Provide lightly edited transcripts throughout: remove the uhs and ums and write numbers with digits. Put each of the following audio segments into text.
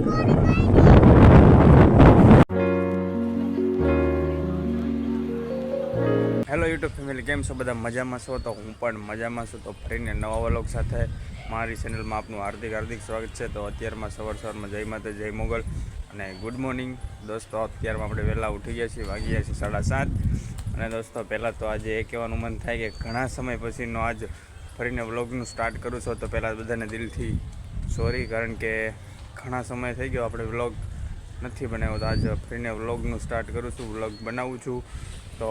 Hello YouTube family, કેમ છો બધા? મજામાં છો? તો હું પણ મજામાં છું. તો ફરીને નવા વ્લોગ સાથે મારી ચેનલમાં આપનું હાર્દિક સ્વાગત છે. તો અત્યારમાં સવારમાં જય માતા જય મોગલ અને ગુડ મોર્નિંગ દોસ્તો. અત્યારમાં આપણે વહેલા ઉઠી ગયા છીએ, વાગી ગયા છીએ 7:30. અને દોસ્તો પહેલાં તો આજે એ કહેવાનું મન થાય કે ઘણા સમય પછીનો આજ ફરીને વ્લોગનું સ્ટાર્ટ કરું છું. તો પહેલાં બધાને દિલથી સોરી, કારણ કે ઘણા સમય થઈ ગયો આપણે વ્લોગ નથી બનાવ્યો. તો આજ ફરીને વ્લોગનું સ્ટાર્ટ કરું છું, વ્લોગ બનાવું છું. તો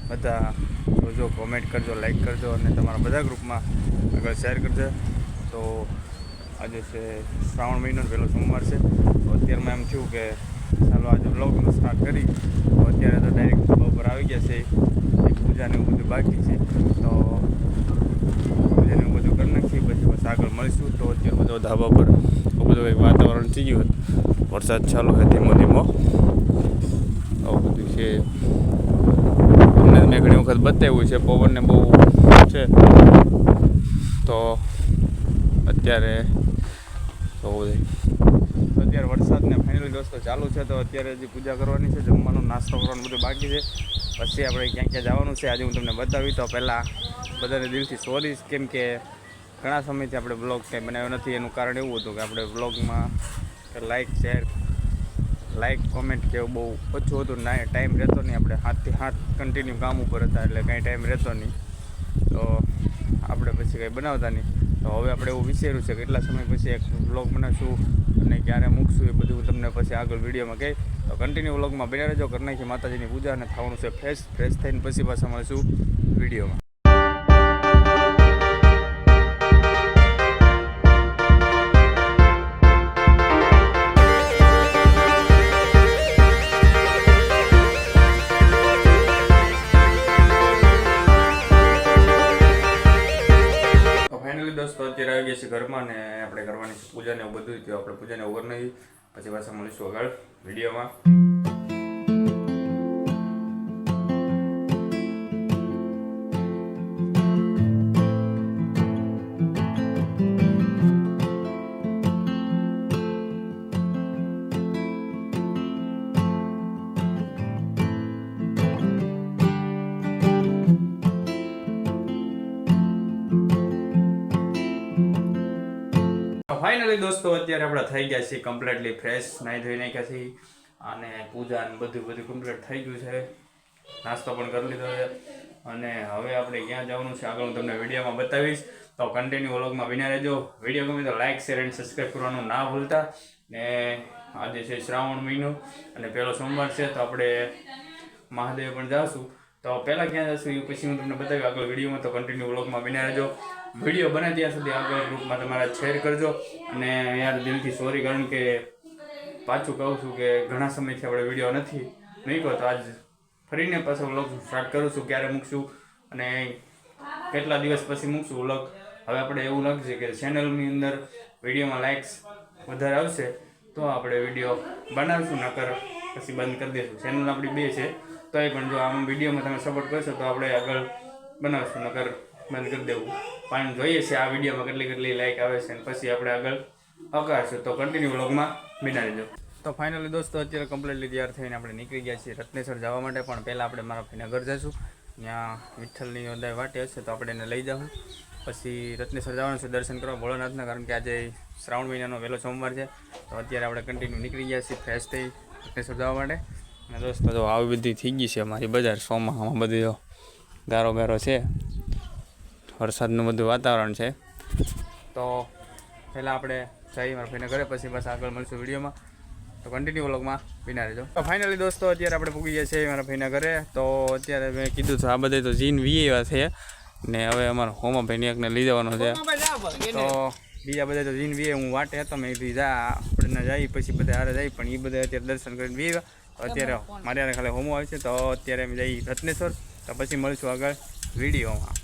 બધા જોજો, કોમેન્ટ કરજો, લાઈક કરજો અને તમારા બધા ગ્રુપમાં આગળ શેર કરજો. તો આજે છે શ્રાવણ મહિનો, પહેલો સોમવાર છે. તો અત્યારમાં એમ થયું કે ચાલો આજે વ્લોગનું સ્ટાર્ટ કરી. તો અત્યારે તો ડાયરેક્ટ ધાબા ઉપર આવી ગયા છે. પૂજાને એવું બધું બાકી છે, તો પૂજાને એવું બધું કરી નાખીએ, પછી બસ આગળ મળીશું. તો અત્યારે બધો ધાબા પર બધું એક વાતાવરણ થઈ ગયું, વરસાદ ચાલુ છે ધીમો ધીમો. આવું બધું છે. મેં ઘણી વખત બતાવ્યું છે, પવનને બહુ છે. તો અત્યારે વરસાદને ફાઇનલી દોસ્તો ચાલુ છે. તો અત્યારે હજી પૂજા કરવાની છે, જમવાનું નાસ્તો કરવાનું બધું બાકી છે. પછી આપણે ક્યાં જવાનું છે આજે હું તમને બતાવી. તો પહેલાં બધાને દિલથી સોરી, કેમ કે ઘણા સમયથી આપણે બ્લોગ કંઈ બનાવ્યો નથી. એનું કારણ એવું હતું કે આપણે બ્લોગમાં લાઈક કોમેન્ટ કે એવું બહુ ઓછું હતું. ના, ટાઈમ રહેતો નહીં. આપણે 7 થી 7 કન્ટિન્યુ કામ ઉપર હતા, એટલે કંઈ ટાઈમ રહેતો નહીં. તો આપણે પછી કંઈ બનાવતા નહીં. તો હવે આપણે એવું વિચાર્યું છે કે કેટલા સમય પછી એક વ્લોગ બનાવશું અને ક્યારે મૂકશું એ બધું તમને પછી આગળ વિડીયોમાં કહી. તો કન્ટિન્યુ વ્લોગમાં બન્યા રહેજો. કરી નાખી માતાજીની પૂજા અને થવાનું છે ફ્રેશ થઈને પછી પાછા મળીશું વિડીયોમાં. દોસ્તો અત્યારે આવી ગયા છે ઘરમાં ને આપણે કરવાની છે પૂજાને એવું બધું. તો આપણે પૂજાને ઓવર નહીં, પછી પાછા મળીશું આગળ વિડીયોમાં. ફાઇનલી દોસ્તો અત્યારે આપણે થઈ ગયા છીએ કમ્પ્લીટલી ફ્રેશ, નાહી ધોઈ નાખ્યા છીએ અને પૂજા અને બધું કમ્પ્લીટ થઈ ગયું છે. નાસ્તો પણ કરી લીધો છે અને હવે આપણે ક્યાં જવાનું છે આગળ હું તમને વિડીયોમાં બતાવીશ. તો કન્ટિન્યુ વ્લોગમાં બન્યા રહેજો. વિડીયો ગમે તો લાઇક, શેર અને સબસ્ક્રાઈબ કરવાનું ના ભૂલતા. ને આજે છે શ્રાવણ મહિનો અને પહેલો સોમવાર છે. તો આપણે મહાદેવ પણ જાશું. તો પહેલાં ક્યાં જશું એ પછી હું તમને બતાવી આગળ વિડીયોમાં. તો કન્ટિન્યુ વ્લોગમાં બન્યા રહેજો. વિડીયો બને ત્યાં સુધી આગળ ગ્રુપમાં તમારા શેર કરજો. અને યાર દિલથી સોરી, કારણ કે પાછું કહું છું કે ઘણા સમયથી આપણે વિડીયો નહીં કહો. તો આજ ફરીને પાછો વ્લોગ સ્ટાર્ટ કરું છું. ક્યારે મૂકશું અને કેટલા દિવસ પછી મૂકશું વ્લોગ. હવે આપણે એવું લાગશે કે ચેનલની અંદર વિડીયોમાં લાઇક્સ વધારે આવશે તો આપણે વિડીયો બનાવીશું, નકર પછી બંધ કરી દઈશું. ચેનલ આપણી 2 છે, તો એ પણ જો આમ વિડીયોમાં તમે સપોર્ટ કરશો તો આપણે આગળ બનાવીશું, નકર બંધ કરી દેવું. પણ જોઈએ છે આ વિડીયોમાં કેટલી લાઈક આવે છે અને પછી આપણે આગળ અગાડશું. તો કન્ટિન્યુ વ્લોગમાં બન્યા રહેજો. તો ફાઇનલી દોસ્તો અત્યારે કમ્પ્લીટલી તૈયાર થઈને આપણે નીકળી ગયા છીએ રત્નેશ્વર જવા માટે. પણ પહેલાં આપણે મારા ભાઈના ઘર જઈશું. ત્યાં વિઠ્ઠલની અદાય વાટે હશે તો આપણે એને લઈ જાઉં. પછી રત્નેશ્વર જવાનું છે દર્શન કરવા ભોળાનાથના, કારણ કે આજે શ્રાવણ મહિનાનો પહેલો સોમવાર છે. તો અત્યારે આપણે કન્ટિન્યુ નીકળી ગયા છીએ ફ્રેશ થઈ રત્નેશ્વર જવા માટે. અને દોસ્તો તો આવી બધી થઈ ગઈ છે અમારી બજાર. સોમાહામાં બધું ગારો છે, વરસાદનું બધું વાતાવરણ છે. તો પહેલાં આપણે જઈએ મારા ભાઈને ઘરે, પછી બસ આગળ મળશું વિડીયોમાં. તો કન્ટિન્યુ વ્લોગમાં બન્યા રહેજો. તો ફાઇનલી દોસ્તો અત્યારે આપણે પૂગી ગયા છીએ મારા ભાઈના ઘરે. તો અત્યારે મેં કીધું છે આ બધે તો જીન વીએવા છે ને હવે અમારા હોમાભાઈને એકને લઈ જવાનો છે. તો બીજા બધા તો જીન વીએ હું વાટે હતો, મેં કીધું જા આપણે જઈએ પછી બધા હારે જાય. પણ એ બધા અત્યારે દર્શન કરીને વીએવા. તો અત્યારે મારે યારે ખાલી હોમો આવે છે. તો અત્યારે અમે જઈએ રત્નેશ્વર. તો પછી મળીશું આગળ વિડીયોમાં.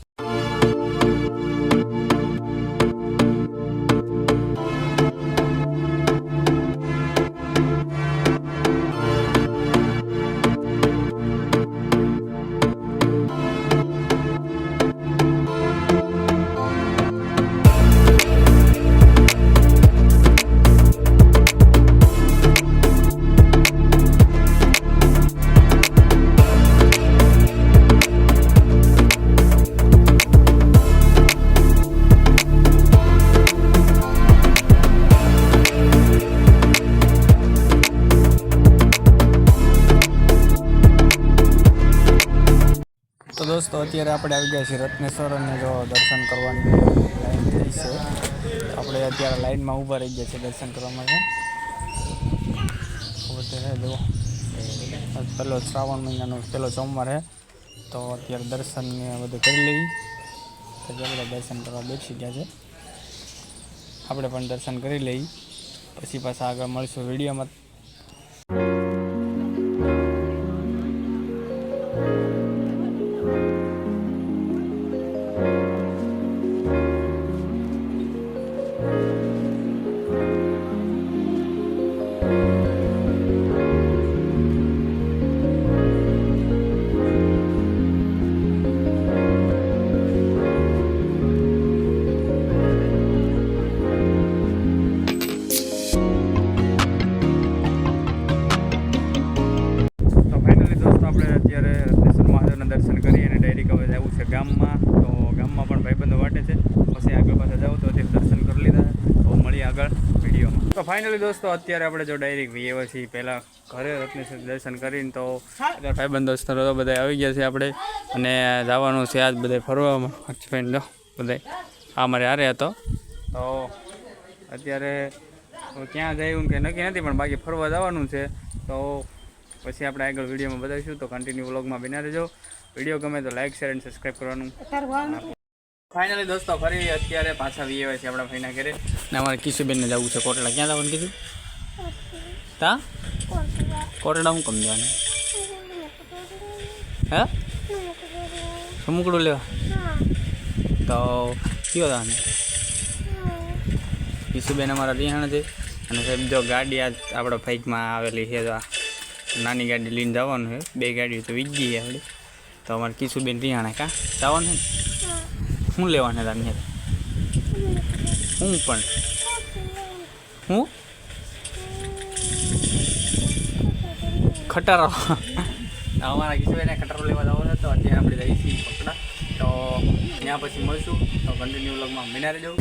તો દોસ્તો અત્યારે આપણે આવી ગયા છીએ રત્નેશ્વર અને જો દર્શન કરવાની લાઈન થઈ છે. આપણે અત્યારે લાઈનમાં ઊભા રહી ગયા છીએ દર્શન કરવા માટે. જો પહેલો શ્રાવણ મહિનાનો પહેલો સોમવાર છે તો અત્યારે દર્શનને બધું કરી લઈ. તો બધા દર્શન કરવા બેસી ગયા છે. આપણે પણ દર્શન કરી લઈ પછી પાછા આગળ મળીશું વિડીયોમાં. દર્શન કરી અને ડાયરેક્ટ હવે જવું છે ગામમાં. તો ગામમાં પણ ભાઈબંધો વાટે છે, પછી આગળ પાછા જાવ તો અત્યારે દર્શન કરી લીધા. તો મળીએ આગળ વિડીયોમાં. તો ફાઇનલી દોસ્તો અત્યારે આપણે જો ડાયરેક્ટ વીએ છીએ પહેલાં ઘરે રત્નેશ્વર દર્શન કરીને. તો અત્યારે ભાઈબંધ દોસ્તો તો બધા આવી ગયા છે આપણે અને જવાનું છે આજ બધા ફરવામાં. ફ્રેન્ડ જો બધા આ મારે હારે હતો. તો અત્યારે ક્યાં જવું કે નક્કી નથી પણ બાકી ફરવા જવાનું છે. તો પછી આપણે આગળ વિડીયોમાં બતાવીશું. તો કન્ટિન્યુ વ્લોગમાં બન્યા રહેજો. વિડીયો ગમે તો લાઈક શેર અને સબસ્ક્રાઈબ કરવાનું. ફાઇનલી દોસ્તો ફરી અત્યારે પાછા વી આવ્યા છે આપણા ભાઈના ઘરે ને અમારે કિશુબેનને જવું છે કોટડા. ક્યાં જવાનું કીધું? તા કોટડા હું કમ જવાનું? હે સમુકડું લેવા? તો કયો જવાનું? કિશુબેન અમારા રિહાણ છે અને સાહેબ જો ગાડી આજ આપણા ફાઇકમાં આવેલી છે. તો નાની ગાડી લઈને જવાનું છે. 2 ગાડીઓ તો વીજ ગઈ આપણી. તો અમારે કિશુબેન રિહાણા કાં જવાનું છે ને? શું લેવાને તારે? હું પણ હું ખટારો અમારા કિશુબેને ખટારો લેવા જવાનો હતો. અત્યારે આપણે જઈએ છીએ પકડા. તો ત્યાં પછી મળશું. તો કન્ટિન્યુ વ્લોગમાં બન્યા રહેજો.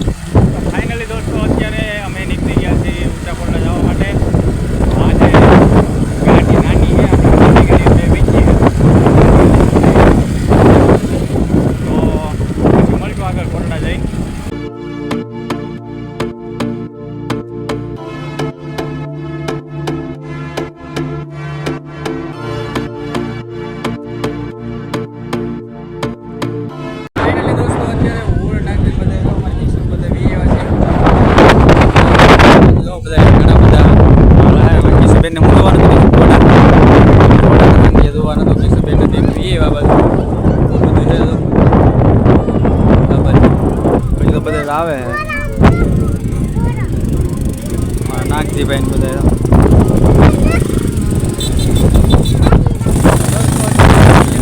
તો ફાઇનલી દોસ્તો અત્યારે અમે નીકળી ગયા છીએ ઊંચા કોટડા જવા માટે. આજે ગાડી નાની છે આપણી ગાડી 2 વીજી છે. આગળ કોટડા જઈ ફાઇનલી દોસ્તો અત્યારે ઓવર નાખી બધા અમારી કિશોર બધા વી આવ્યા છે. જો બધા ઘણા બધા કિશોરબેનને હું જોવાનું હતું જોવાનું તો કિશોરબેનને તેમ વી આવ્યા બાજુ બધું છે તો બધા આવે નાગજીભાઈ ને બધા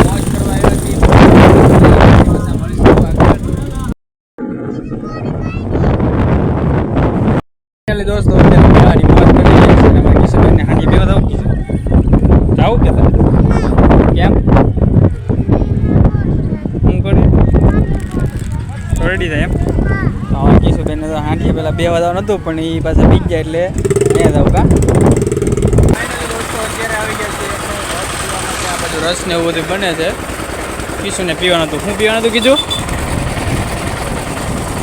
મોજ કરવા આવ્યા છીએ. દોસ્તો અત્યારે ગાડી મોજ કરી રહ્યા છે. અમારી કિશોરબેનને હાજી બેવા જાવ કીધું જાવું કે કેમ હું કરી રેડી થાય એમ. કિશુબેનને તો હાંડીએ પહેલાં 2 વાગ્યા નહોતું પણ એ પાછા બીજ જાય એટલે ત્યાં જાવ કા. ફાઇનલી દોસ્તો અત્યારે આવી ગયા છે આ બધું રસ ને એવું બધું બને છે. કિશુને પીવાનું હતું. શું પીવાનું હતું કીધું?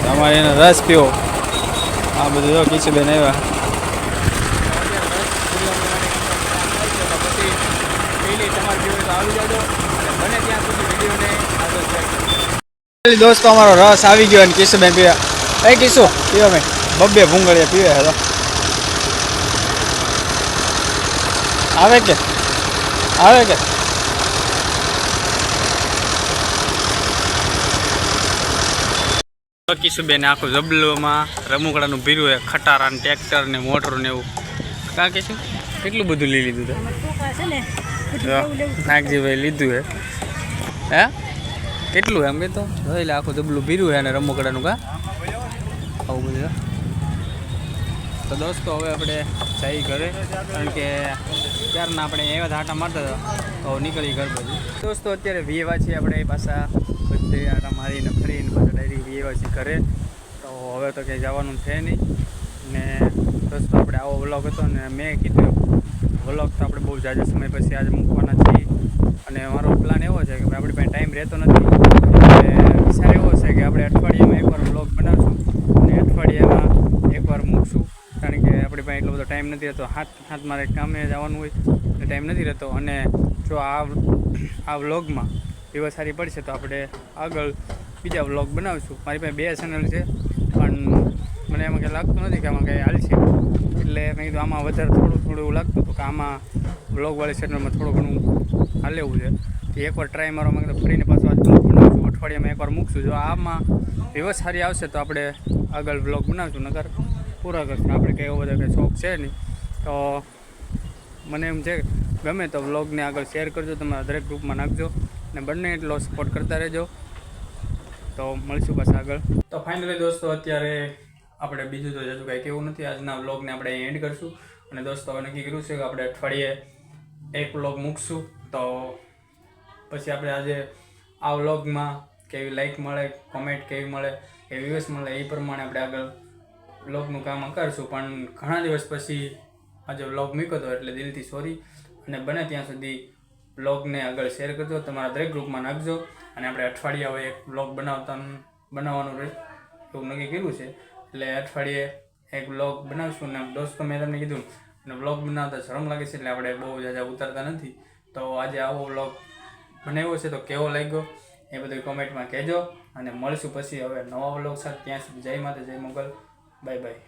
તમારે એને રસ પીવો. આ બધું જો કિશુબેન આવ્યા. દોસ્તો અમારો રસ આવી ગયો અને કિશુબેન પીવા. એ કિશુ પીવા મેં 2 ભૂંગળીયા પીવે હતો. આવે કે કિશુબેન આખું જબલોમાં રમકડાનું ભીરું છે. ખટારા ને ટ્રેક્ટર ને મોટર ને એવું. કાં કીશું કેટલું બધું લઈ લીધું તો નાગજીભાઈ લીધું હે. હે કેટલું એમ કે તો એટલે આખું જબલું ભીરું છે અને રમકડાનું કાં આવું બધું. તો દોસ્તો હવે આપણે જઈ ઘરે કારણ કે ત્યારના આપણે એવા આટા મારતા હતા તો નીકળી ઘર બધું. દોસ્તો અત્યારે વીએવા છીએ આપણે પાછા બધે આટા મારીને ફરીને પાછા ડાયરેક્ટ વીએવા છીએ ઘરે. તો હવે તો કંઈ જવાનું છે નહીં ને દોસ્તો આપણે આવો વ્લોગ હતો ને મેં કીધું વ્લોગ તો આપણે બહુ ઝાઝા સમય પછી આજે મૂકવાના છીએ. અને મારો પ્લાન એવો છે કે ભાઈ આપણી પાસે ટાઈમ રહેતો નથી એટલે વિચાર એવો છે કે આપણે અઠવાડિયામાં એકવાર વ્લોગ બનાવશું અને અઠવાડિયામાં એકવાર મૂકશું, કારણ કે આપણી પાસે એટલો બધો ટાઈમ નથી રહેતો. હાથ મારે કામે જવાનું હોય એટલે ટાઈમ નથી રહેતો. અને જો આ વ્લોગમાં વ્યૂ સારી પડશે તો આપણે આગળ બીજા વ્લોગ બનાવીશું. મારી પાસે 2 ચેનલ છે પણ મને એમાં કંઈ લાગતું નથી કે આમાં કંઈ હાલશે, એટલે મેં કીધું આમાં વધારે થોડું એવું લાગતું હતું કે આમાં વ્લોગવાળી ચેનલમાં થોડું ઘણું હાલેવું છે. એ એકવાર ટ્રાય મારવામાં કીધું ફરીને પાછું આજ વ્લોગ બનાવીશું, અઠવાડિયામાં એકવાર મૂકશું. જો આમાં વ્યૂ સારી આવશે તો આપણે આગળ વ્લોગ બનાવીશું, નકર પૂરા કરશું. આપણે કંઈ એવો બધો કંઈ શોખ છે નહીં. તો મને એમ છે ગમે તો વ્લોગને આગળ શેર કરજો, તમારા દરેક ગ્રુપમાં નાખજો અને બંને એટલો સપોર્ટ કરતા રહેજો. તો મળશું બસ આગળ. તો ફાઇનલી દોસ્તો અત્યારે આપણે બીજું તો હજુ કાંઈ કેવું નથી. આજના વ્લોગને આપણે અહીં એન્ડ કરશું. અને દોસ્તો હવે નક્કી કર્યું છે કે આપણે અઠવાડિયે એક વ્લોગ મૂકશું. તો પછી આપણે આજે આ વ્લોગમાં કેવી લાઈક મળે, કોમેન્ટ કેવી મળે, કેવી વ્યૂઝ મળે એ પ્રમાણે આપણે આગળ વ્લોગનું કામ કરશું. પણ ઘણા દિવસ પછી આજે વ્લોગ મૂક્યો હતો એટલે દિલથી સોરી. અને બને ત્યાં સુધી વ્લોગને આગળ શેર કરજો, તમારા દરેક ગ્રુપમાં નાખજો. અને આપણે અઠવાડિયે હવે એક વ્લોગ બનાવવાનું રહે એવું નક્કી કર્યું છે. એટલે અઠવાડિયે એક વ્લોગ બનાવીશું. અને દોસ્તો મેં તમને કીધું અને વ્લોગ બનાવતા શરમ લાગે છે એટલે આપણે બહુ ઝાઝા ઉતારતા નથી. તો આજે આવો વ્લોગ બનાવ્યો છે તો કેવો લાગ્યો એ બધું કોમેન્ટમાં કહેજો. અને મળશું પછી હવે નવા વ્લોગ સાથે. ત્યાં સુધી જય માતા, જય મોગલ, બાય બાય.